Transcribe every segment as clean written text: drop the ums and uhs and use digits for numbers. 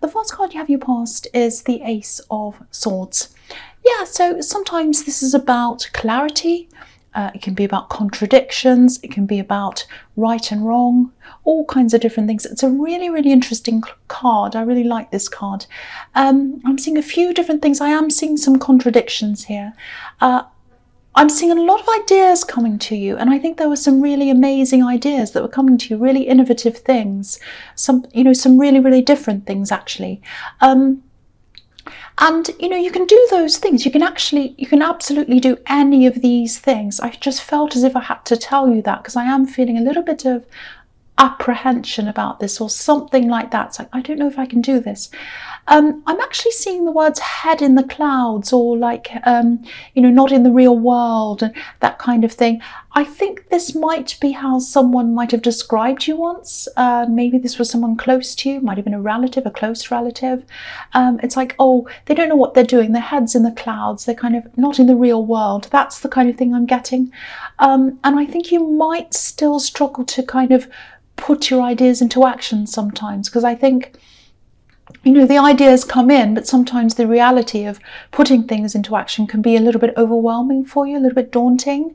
the first card you have your past is the Ace of Swords. Yeah, so sometimes this is about clarity. It can be about contradictions. It can be about right and wrong, all kinds of different things. It's a really, really interesting card. I really like this card. I'm seeing a few different things. I am seeing some contradictions here. I'm seeing a lot of ideas coming to you, and I think there were some really amazing ideas that were coming to you, really innovative things, some really, really different things actually. And you can do those things. You can absolutely do any of these things. I just felt as if I had to tell you that because I am feeling a little bit of apprehension about this or something like that. It's like, I don't know if I can do this. I'm actually seeing the words head in the clouds, or like, not in the real world, and that kind of thing. I think this might be how someone might have described you once. Maybe this was someone close to you, might have been a relative, a close relative. It's like, oh, they don't know what they're doing. Their head's in the clouds. They're kind of not in the real world. That's the kind of thing I'm getting. And I think you might still struggle to kind of put your ideas into action sometimes, because I think the ideas come in, but sometimes the reality of putting things into action can be a little bit overwhelming for you, a little bit daunting.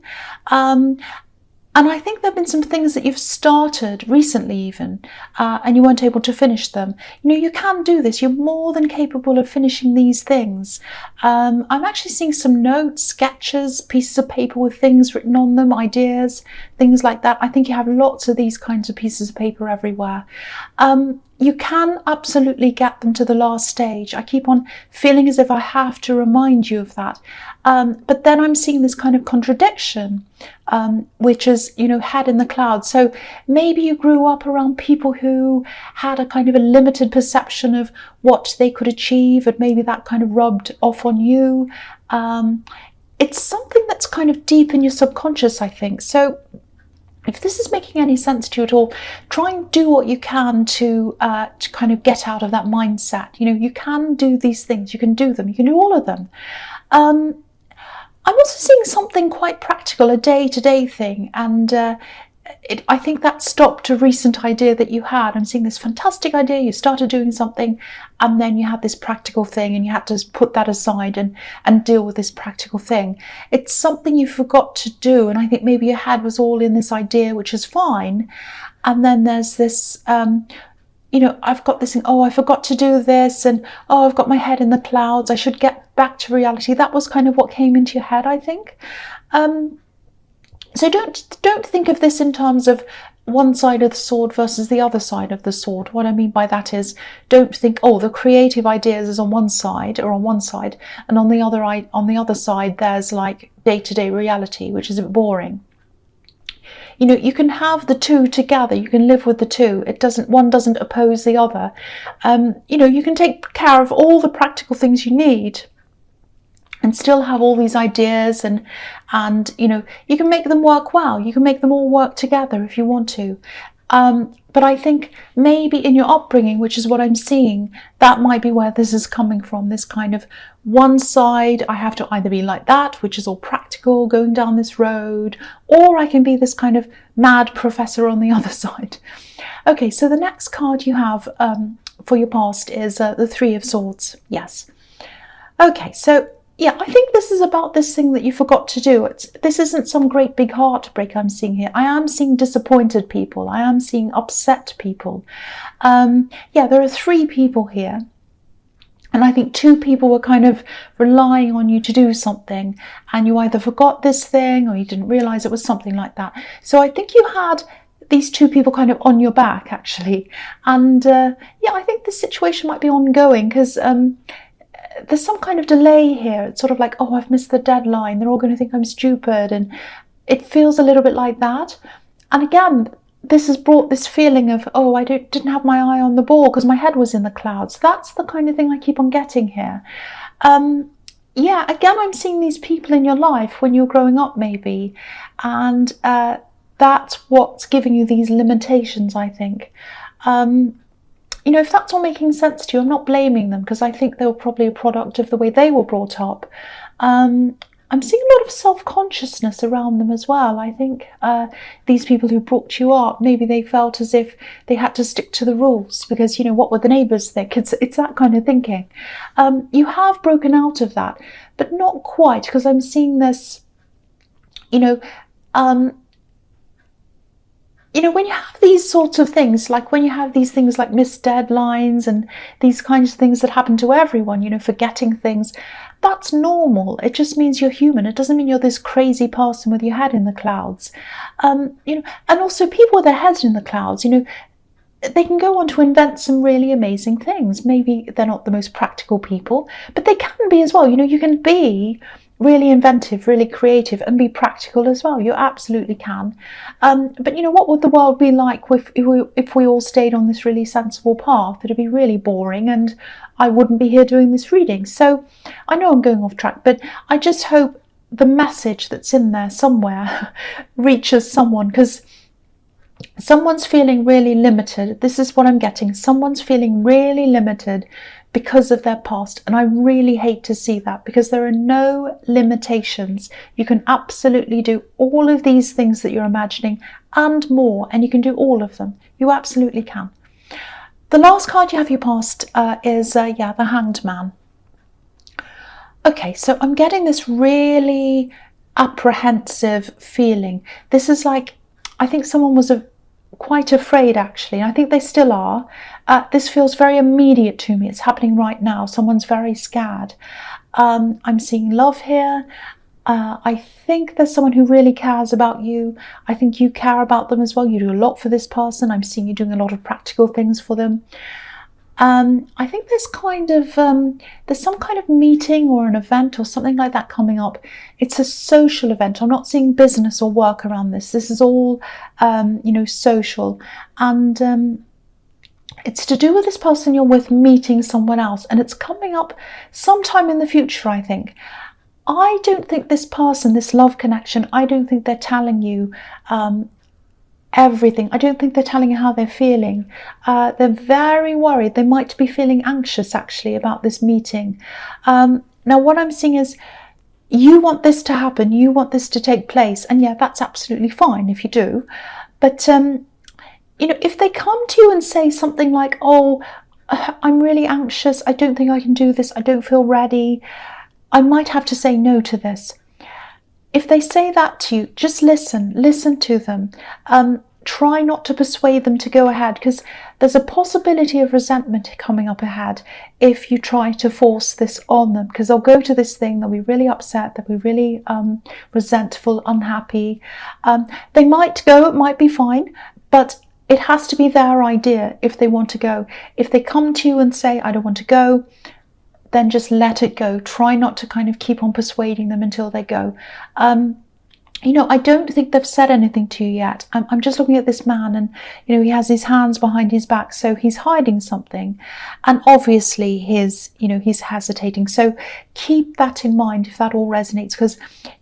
And I think there have been some things that you've started recently even, and you weren't able to finish them. You can do this. You're more than capable of finishing these things. I'm actually seeing some notes, sketches, pieces of paper with things written on them, ideas, things like that. I think you have lots of these kinds of pieces of paper everywhere. You can absolutely get them to the last stage. I keep on feeling as if I have to remind you of that. But then I'm seeing this kind of contradiction, which is, head in the clouds. So maybe you grew up around people who had a kind of a limited perception of what they could achieve, and maybe that kind of rubbed off on you. It's something that's kind of deep in your subconscious, I think. So if this is making any sense to you at all, try and do what you can to kind of get out of that mindset. You can do these things. You can do them. You can do all of them. I'm also seeing something quite practical, a day-to-day thing, and I think that stopped a recent idea that you had. I'm seeing this fantastic idea. You started doing something, and then you had this practical thing, and you had to put that aside and deal with this practical thing. It's something you forgot to do, and I think maybe your head was all in this idea, which is fine. And then there's this, I've got this thing, oh, I forgot to do this, and oh, I've got my head in the clouds. I should get back to reality. That was kind of what came into your head, I think. So don't think of this in terms of one side of the sword versus the other side of the sword. What I mean by that is, don't think, oh, the creative ideas is on one side, and on the other side there's like day-to-day reality, which is a bit boring. You can have the two together. You can live with the two. One doesn't oppose the other. You can take care of all the practical things you need and still have all these ideas, and you can make them work well. You can make them all work together if you want to. But I think maybe in your upbringing, which is what I'm seeing, that might be where this is coming from, this kind of one side, I have to either be like that, which is all practical, going down this road, or I can be this kind of mad professor on the other side. Okay, so the next card you have for your past is the Three of Swords. Yes. Okay, so yeah, I think this is about this thing that you forgot to do. This isn't some great big heartbreak I'm seeing here. I am seeing disappointed people. I am seeing upset people. Yeah, there are 3 people here. And I think 2 people were kind of relying on you to do something, and you either forgot this thing or you didn't realize it was something like that. So I think you had these 2 people kind of on your back, actually. And yeah, I think this situation might be ongoing because there's some kind of delay here. It's sort of like, oh, I've missed the deadline. They're all going to think I'm stupid. And it feels a little bit like that. And again, this has brought this feeling of, oh, I didn't have my eye on the ball because my head was in the clouds. That's the kind of thing I keep on getting here. Yeah, again, I'm seeing these people in your life when you're growing up, maybe. And that's what's giving you these limitations, I think. If that's all making sense to you, I'm not blaming them because I think they were probably a product of the way they were brought up. I'm seeing a lot of self-consciousness around them as well. I think these people who brought you up, maybe they felt as if they had to stick to the rules because, you know, what would the neighbours think? It's that kind of thinking. You have broken out of that, but not quite, because I'm seeing this, when you have these sorts of things, like when you have these things like missed deadlines and these kinds of things that happen to everyone, forgetting things, that's normal. It just means you're human. It doesn't mean you're this crazy person with your head in the clouds. And also people with their heads in the clouds, they can go on to invent some really amazing things. Maybe they're not the most practical people, but they can be as well. You can be really inventive, really creative, and be practical as well. You absolutely can. But what would the world be like if we all stayed on this really sensible path? It'd be really boring, and I wouldn't be here doing this reading. So I know I'm going off track, but I just hope the message that's in there somewhere reaches someone, because someone's feeling really limited. This is what I'm getting. Someone's feeling really limited because of their past, and I really hate to see that, because there are no limitations. You can absolutely do all of these things that you're imagining and more, and you can do all of them. You absolutely can. The last card you have your past is the Hanged Man. Okay, so I'm getting this really apprehensive feeling. This is like, I think someone was quite afraid, actually. I think they still are. This feels very immediate to me. It's happening right now. Someone's very scared. I'm seeing love here. I think there's someone who really cares about you. I think you care about them as well. You do a lot for this person. I'm seeing you doing a lot of practical things for them. I think there's some kind of meeting or an event or something like that coming up. It's a social event. I'm not seeing business or work around this. This is all, social. And it's to do with this person you're with meeting someone else. And it's coming up sometime in the future, I think. I don't think this person, this love connection, I don't think they're telling you everything. I don't think they're telling you how they're feeling. They're very worried. They might be feeling anxious, actually, about this meeting. Now, what I'm seeing is you want this to happen. You want this to take place. And yeah, that's absolutely fine if you do. But, if they come to you and say something like, oh, I'm really anxious. I don't think I can do this. I don't feel ready. I might have to say no to this. If they say that to you, just listen to them. Try not to persuade them to go ahead, because there's a possibility of resentment coming up ahead if you try to force this on them, because they'll go to this thing, they'll be really upset, they'll be really resentful, unhappy. They might go, it might be fine, but it has to be their idea if they want to go. If they come to you and say, I don't want to go, then just let it go. Try not to kind of keep on persuading them until they go. I don't think they've said anything to you yet. I'm just looking at this man, and, he has his hands behind his back, so he's hiding something. And obviously he's hesitating. So keep that in mind if that all resonates, because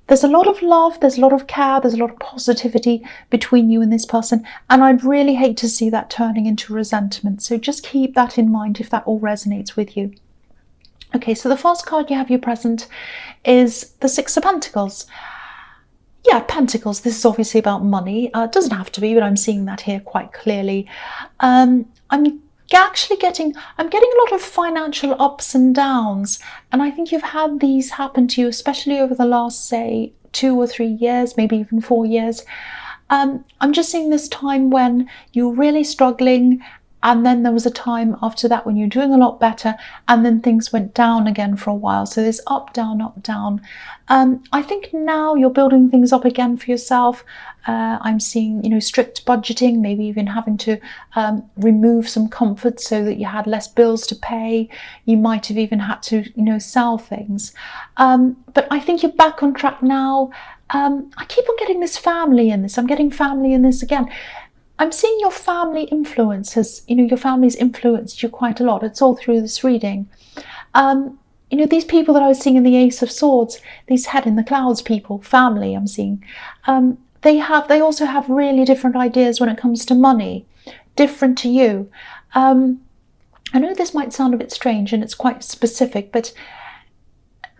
there's a lot of love, there's a lot of care, there's a lot of positivity between you and this person. And I'd really hate to see that turning into resentment. So just keep that in mind if that all resonates with you. Okay, so the first card you have your present is the Six of Pentacles. Yeah, Pentacles, this is obviously about money. It doesn't have to be, but I'm seeing that here quite clearly. I'm getting a lot of financial ups and downs, and I think you've had these happen to you, especially over the last, say, 2 or 3 years, maybe even 4 years. I'm just seeing this time when you're really struggling, and then there was a time after that when you're doing a lot better, and then things went down again for a while. So there's up, down, up, down. I think now you're building things up again for yourself. I'm seeing, strict budgeting, maybe even having to remove some comforts so that you had less bills to pay. You might have even had to, sell things. But I think you're back on track now. I keep on getting this family in this. I'm getting family in this again. I'm seeing your family influences, your family's influenced you quite a lot. It's all through this reading. These people that I was seeing in the Ace of Swords, these head in the clouds people, family I'm seeing, they also have really different ideas when it comes to money, different to you. I know this might sound a bit strange and it's quite specific, but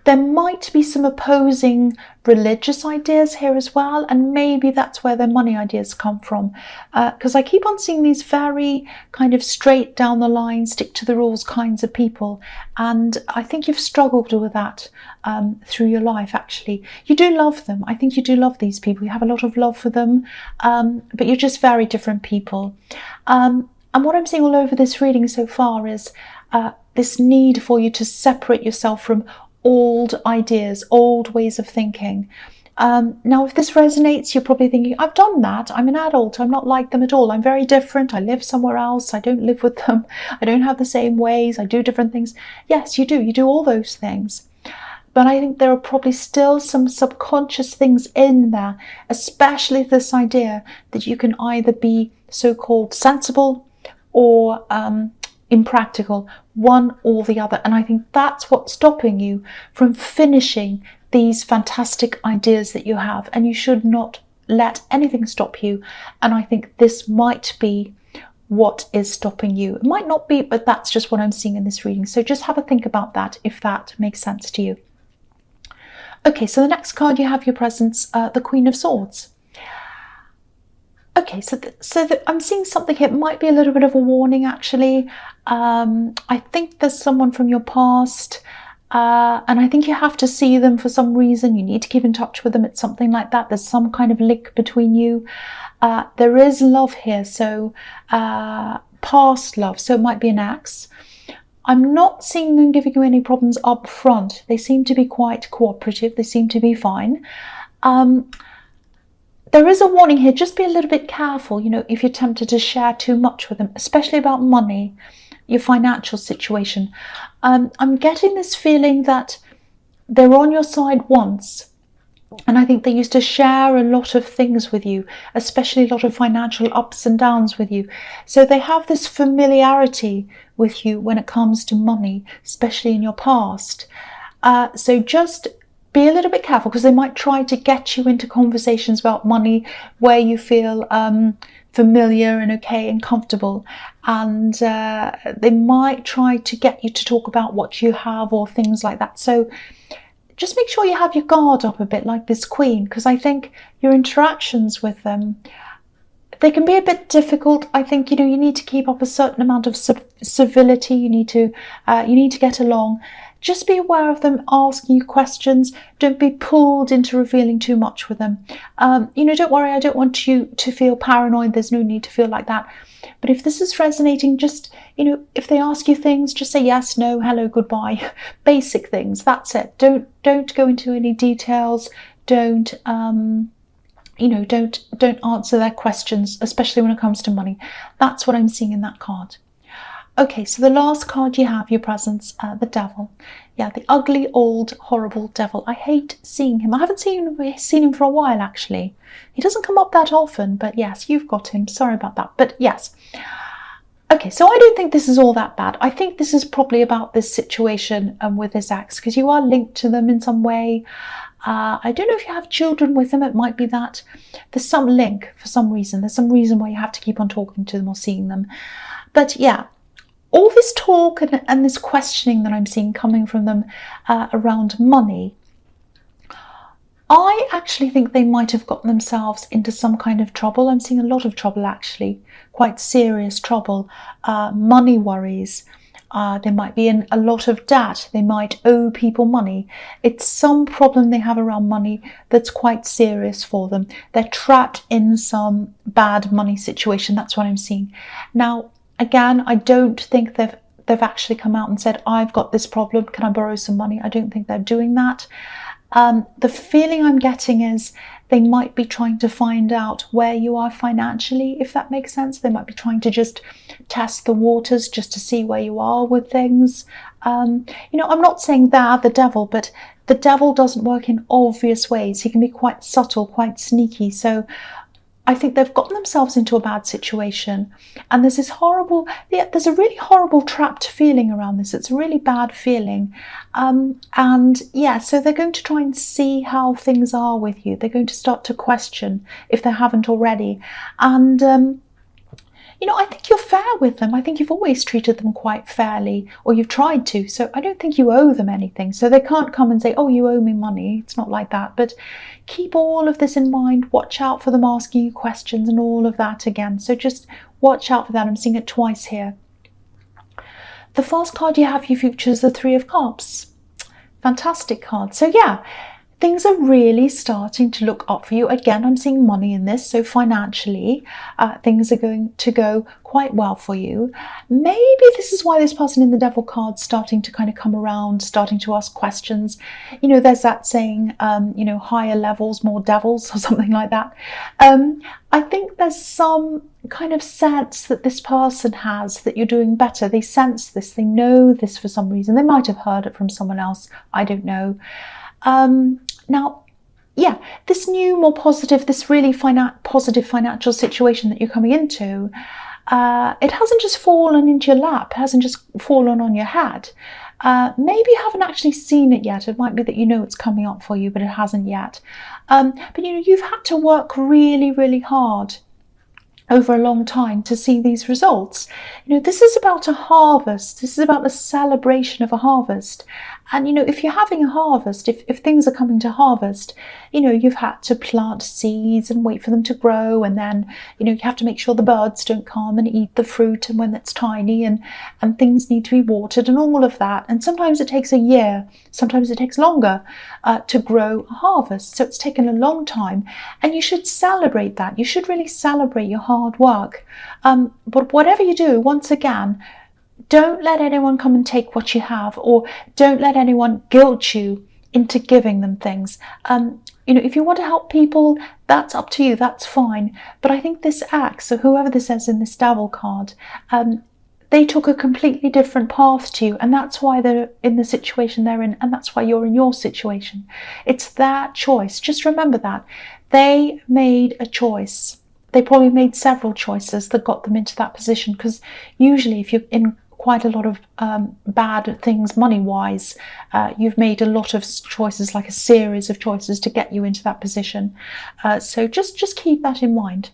There might be some opposing religious ideas here as well, and maybe that's where their money ideas come from, because I keep on seeing these very kind of straight down the line, stick to the rules kinds of people, and I think you've struggled with that through your life. Actually, you do love them. I think you do love these people. You have a lot of love for them, but you're just very different people. And what I'm seeing all over this reading so far is this need for you to separate yourself from old ideas, old ways of thinking. Now, if this resonates, you're probably thinking, I've done that. I'm an adult. I'm not like them at all. I'm very different. I live somewhere else. I don't live with them. I don't have the same ways. I do different things. Yes, you do. You do all those things. But I think there are probably still some subconscious things in there, especially this idea that you can either be so-called sensible or impractical, one or the other. And I think that's what's stopping you from finishing these fantastic ideas that you have, and you should not let anything stop you. And I think this might be what is stopping you. It might not be, but that's just what I'm seeing in this reading. So just have a think about that if that makes sense to you. Okay, so the next card you have your presence, the Queen of Swords. Okay, so I'm seeing something here. It might be a little bit of a warning, actually. I think there's someone from your past, and I think you have to see them for some reason. You need to keep in touch with them. It's something like that. There's some kind of link between you. There is love here, so past love, so it might be an ex. I'm not seeing them giving you any problems up front. They seem to be quite cooperative. They seem to be fine. There is a warning here. Just be a little bit careful, you know, if you're tempted to share too much with them, especially about money, your financial situation. I'm getting this feeling that they're on your side once, and I think they used to share a lot of things with you, especially a lot of financial ups and downs with you. So they have this familiarity with you when it comes to money, especially in your past. So just be a little bit careful, because they might try to get you into conversations about money where you feel familiar and okay and comfortable, and they might try to get you to talk about what you have or things like that. So just make sure you have your guard up a bit, like this Queen, because I think your interactions with them, they can be a bit difficult. I think, you know, you need to keep up a certain amount of civility. You need to get along. Just be aware of them asking you questions. Don't be pulled into revealing too much with them. You know, don't worry, I don't want you to feel paranoid. There's no need to feel like that. But if this is resonating, just, you know, if they ask you things, just say yes, no, hello, goodbye. Basic things, that's it. Don't go into any details. Don't, you know, don't answer their questions, especially when it comes to money. That's what I'm seeing in that card. Okay, so the last card you have, your presence, the Devil. Yeah, the ugly, old, horrible devil. I hate seeing him. I haven't seen him for a while, actually. He doesn't come up that often, but yes, you've got him. Sorry about that, but yes. Okay, so I don't think this is all that bad. I think this is probably about this situation with this ex, because you are linked to them in some way. I don't know if you have children with them. It might be that there's some link for some reason. There's some reason why you have to keep on talking to them or seeing them. But yeah, all this talk and this questioning that I'm seeing coming from them around money, I actually think they might have gotten themselves into some kind of trouble. I'm seeing a lot of trouble, actually, quite serious trouble, money worries. They might be in a lot of debt. They might owe people money. It's some problem they have around money that's quite serious for them. They're trapped in some bad money situation. That's what I'm seeing. Now, again, I don't think they've actually come out and said, I've got this problem, can I borrow some money? I don't think they're doing that. The feeling I'm getting is they might be trying to find out where you are financially, if that makes sense. They might be trying to just test the waters just to see where you are with things. You know, I'm not saying they're the devil, but the devil doesn't work in obvious ways. He can be quite subtle, quite sneaky. So I think they've gotten themselves into a bad situation, and there's this horrible, there's a really horrible trapped feeling around this. It's a really bad feeling. And yeah, so they're going to try and see how things are with you. They're going to start to question if they haven't already. And I think you're fair with them. I think you've always treated them quite fairly, or you've tried to. So I don't think you owe them anything. So they can't come and say, oh, you owe me money. It's not like that. But keep all of this in mind. Watch out for them asking you questions and all of that again. So just watch out for that. I'm seeing it twice here. The first card you have, you features the Three of Cups. Fantastic card. So yeah, things are really starting to look up for you. Again, I'm seeing money in this, so financially, things are going to go quite well for you. Maybe this is why this person in the Devil card's starting to kind of come around, starting to ask questions. There's that saying, higher levels, more devils, or something like that. I think there's some kind of sense that this person has that you're doing better. They sense this, they know this for some reason. They might have heard it from someone else, I don't know. Now, yeah, this new, more positive, this really positive financial situation that you're coming into, it hasn't just fallen into your lap, it hasn't just fallen on your head. Maybe you haven't actually seen it yet. It might be that it's coming up for you, but it hasn't yet. But you've had to work really, really hard over a long time to see these results. This is about a harvest. This is about a celebration of a harvest. And if you're having a harvest, if things are coming to harvest, you've had to plant seeds and wait for them to grow, and then you have to make sure the birds don't come and eat the fruit, and when it's tiny, and things need to be watered and all of that. And sometimes it takes a year, sometimes it takes longer to grow a harvest. So it's taken a long time, and you should celebrate that. You should really celebrate your hard work. But whatever you do, once again, don't let anyone come and take what you have, or don't let anyone guilt you into giving them things. If you want to help people, that's up to you, that's fine. But I think this act, so whoever this is in this Devil card, they took a completely different path to you, and that's why they're in the situation they're in, and that's why you're in your situation. It's their choice. Just remember that. They made a choice. They probably made several choices that got them into that position, because usually if you're in quite a lot of bad things money-wise, you've made a lot of choices, like a series of choices to get you into that position. So just keep that in mind.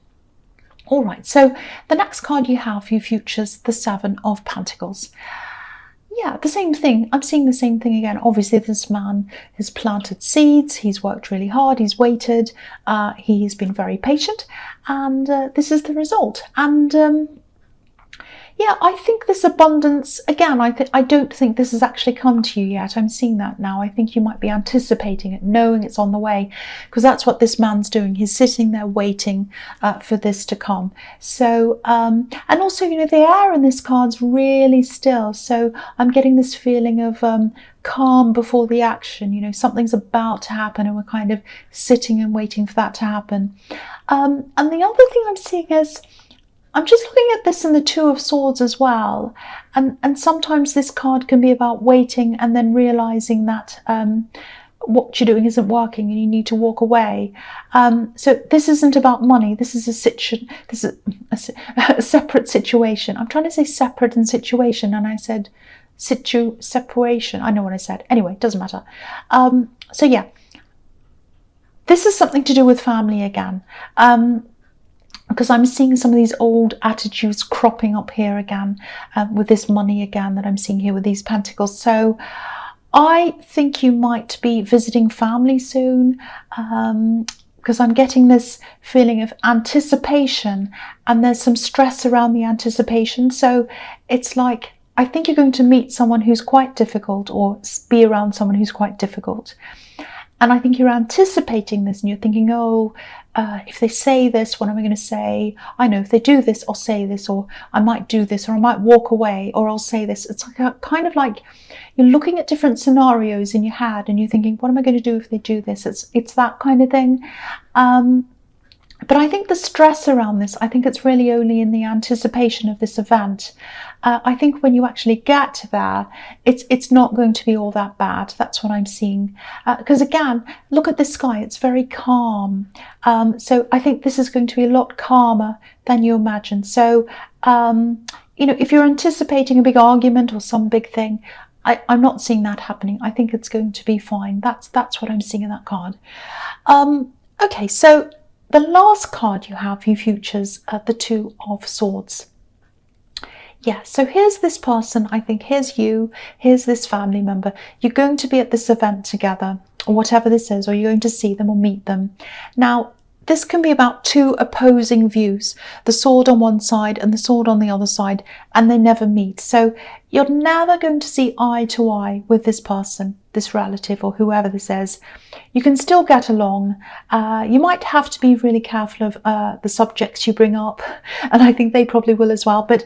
All right, so the next card you have for you features the Seven of Pentacles. Yeah, the same thing. I'm seeing the same thing again. Obviously, this man has planted seeds. He's worked really hard. He's waited. He's been very patient. And this is the result. And yeah, I think this abundance, again, I don't think this has actually come to you yet. I'm seeing that now. I think you might be anticipating it, knowing it's on the way, because that's what this man's doing. He's sitting there waiting for this to come. So, and also, the air in this card's really still. So I'm getting this feeling of calm before the action. Something's about to happen, and we're kind of sitting and waiting for that to happen. And the other thing I'm seeing is, I'm just looking at this in the Two of Swords as well. And sometimes this card can be about waiting and then realizing that what you're doing isn't working and you need to walk away. So this isn't about money. This is a separate situation. I'm trying to say separate and situation, and I said separation. I know what I said. Anyway, it doesn't matter. So yeah, this is something to do with family again. Because I'm seeing some of these old attitudes cropping up here again, with this money again that I'm seeing here with these pentacles. So I think you might be visiting family soon, because I'm getting this feeling of anticipation, and there's some stress around the anticipation. So it's like, I think you're going to meet someone who's quite difficult, or be around someone who's quite difficult. And I think you're anticipating this, and you're thinking, if they say this, what am I going to say? I know if they do this, I'll say this, or I might do this, or I might walk away, or I'll say this. It's like kind of like you're looking at different scenarios in your head, and you're thinking, what am I going to do if they do this? It's that kind of thing. But I think the stress around this, I think it's really only in the anticipation of this event. I think when you actually get there, it's not going to be all that bad. That's what I'm seeing. Because again, look at the sky. It's very calm. So I think this is going to be a lot calmer than you imagine. So, if you're anticipating a big argument or some big thing, I'm not seeing that happening. I think it's going to be fine. That's what I'm seeing in that card. Okay, so the last card you have, you features the Two of Swords. Yeah, so here's this person, I think, here's you, here's this family member. You're going to be at this event together, or whatever this is, or you're going to see them or meet them. Now, this can be about two opposing views, the sword on one side and the sword on the other side, and they never meet. So you're never going to see eye to eye with this person, this relative, or whoever this is. You can still get along. You might have to be really careful of the subjects you bring up, and I think they probably will as well, but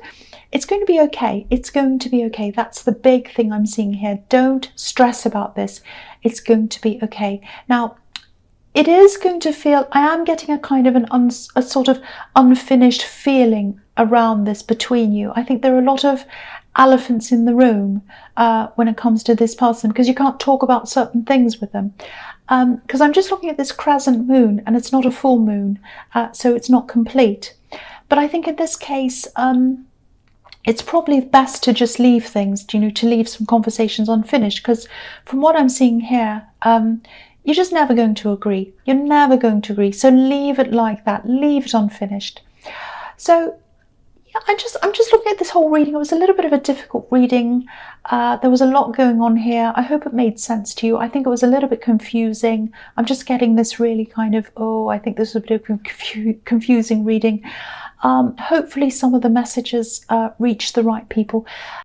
it's going to be okay. It's going to be okay. That's the big thing I'm seeing here. Don't stress about this. It's going to be okay. Now, it is going to feel, I am getting a kind of a sort of unfinished feeling around this between you. I think there are a lot of elephants in the room when it comes to this person, because you can't talk about certain things with them. Because I'm just looking at this crescent moon, and it's not a full moon, so it's not complete. But I think in this case, it's probably best to just leave things, to leave some conversations unfinished, because from what I'm seeing here, you're just never going to agree. You're never going to agree. So leave it like that. Leave it unfinished. So yeah, I'm just looking at this whole reading. It was a little bit of a difficult reading. There was a lot going on here. I hope it made sense to you. I think it was a little bit confusing. I'm just getting this really kind of, I think this was a bit of a confusing reading. Hopefully some of the messages reach the right people.